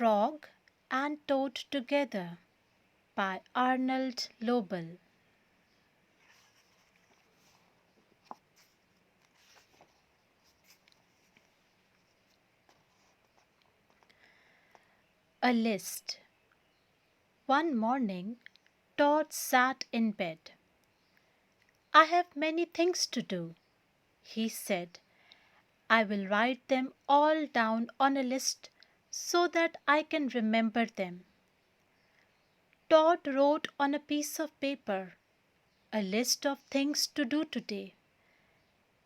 Frog and Toad Together by Arnold Lobel. A list. One morning, Todd sat in bed. "I have many things to do," he said. "I will write them all down on a list so that I can remember them." Todd wrote on a piece of paper, "A list of things to do today."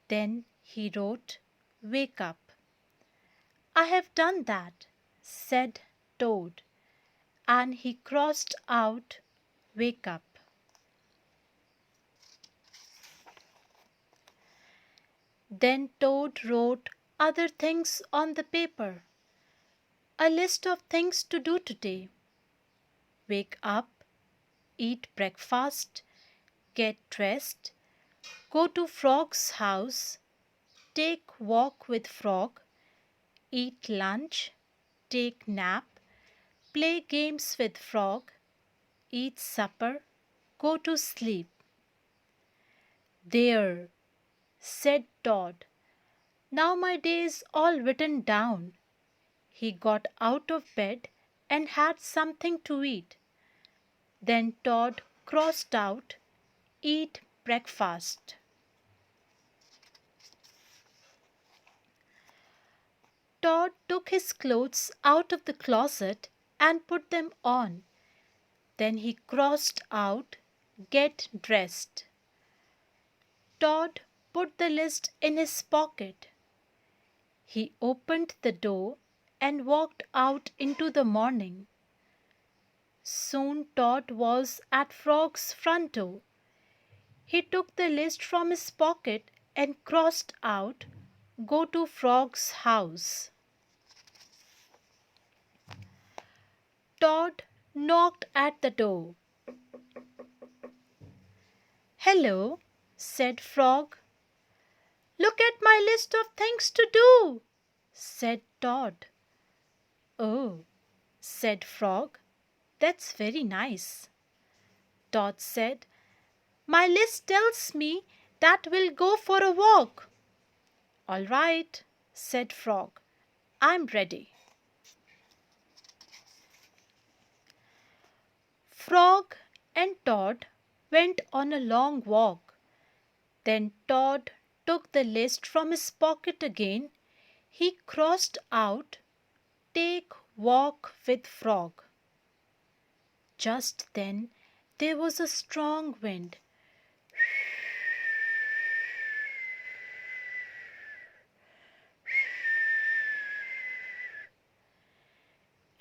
Then he wrote, "Wake up." "I have done that," said Toad, and he crossed out "Wake up." Then Toad wrote other things on the paper. "A list of things to do today. Wake up, eat breakfast, get dressed, go to Frog's house, take walk with Frog, eat lunch, take nap, play games with Frog, eat supper, go to sleep." "There," said Todd. "Now my day is all written down." He got out of bed and had something to eat. Then Todd crossed out "Eat breakfast." Todd took his clothes out of the closet and put them on. Then he crossed out "Get dressed." Todd put the list in his pocket. He opened the door and walked out into the morning. Soon Todd was at Frog's front door. He took the list from his pocket and crossed out "Go to Frog's house." Todd knocked at the door. "Hello," said Frog. "Look at my list of things to do," said Todd. "Oh," said Frog, "that's very nice." Todd said, "My list tells me that we'll go for a walk." "All right," said Frog, "I'm ready." Frog and Todd went on a long walk. Then Todd took the list from his pocket again. He crossed out "Take walk with Frog." Just then there was a strong wind.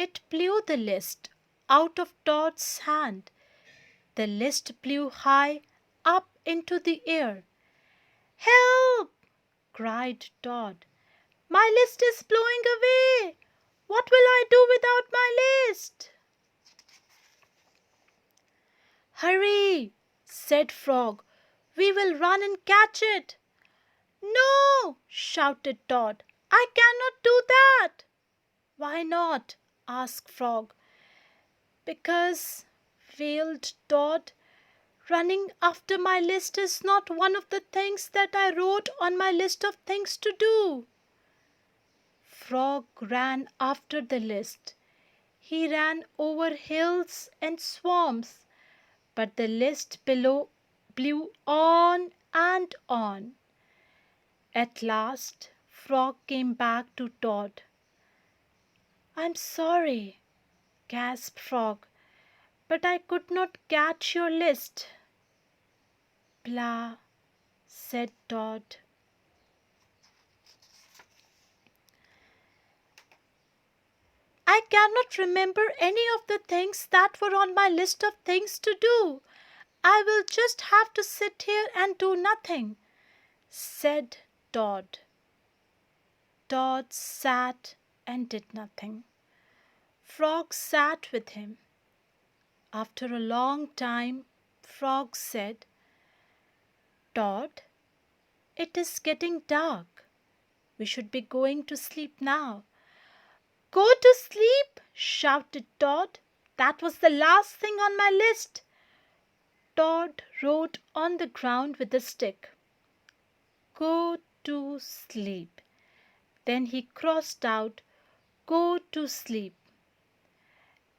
It blew the list out of Todd's hand. The list blew high up into the air. "Help!" cried Todd. "My list is blowing away. What will I do without my list?" "Hurry!" said Frog. "We will run and catch it." "No!" shouted Todd. "I cannot do that." "Why not?" asked Frog. "Because," wailed Todd, "running after my list is not one of the things that I wrote on my list of things to do." Frog ran after the list. He ran over hills and swamps, but the list below blew on and on. At last Frog came back to Todd. "I'm sorry," gasped Frog, "but I could not catch your list." "Blah," said Todd. "I cannot remember any of the things that were on my list of things to do. I will just have to sit here and do nothing," said Todd. Todd sat and did nothing. Frog sat with him. After a long time, Frog said, "Todd, it is getting dark. We should be going to sleep now." Go to sleep, shouted Todd. That was the last thing on my list. Todd wrote on the ground with a stick. Go to sleep. Then he crossed out, go to sleep.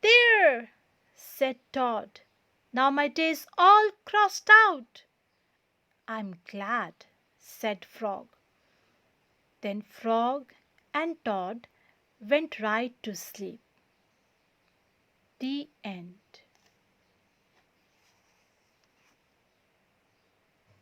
There, said Todd. Now my day's all crossed out. I'm glad, said Frog. Then Frog and Todd went right to sleep. The end.